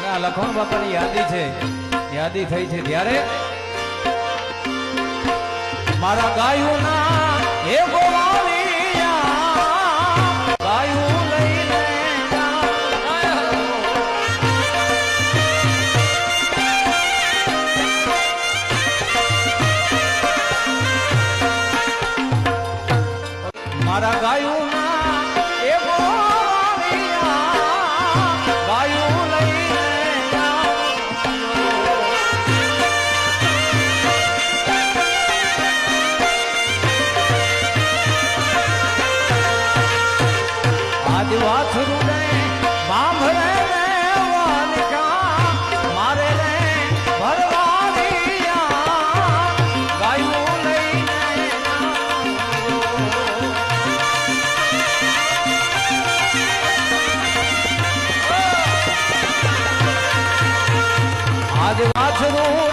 આ લખણ બાપાની યાદી છે, યાદી થઈ છે ત્યારે મારા ગાયું ના હે ગોવાળિયા ગાયું લઈને મારા ગાયું વાછરું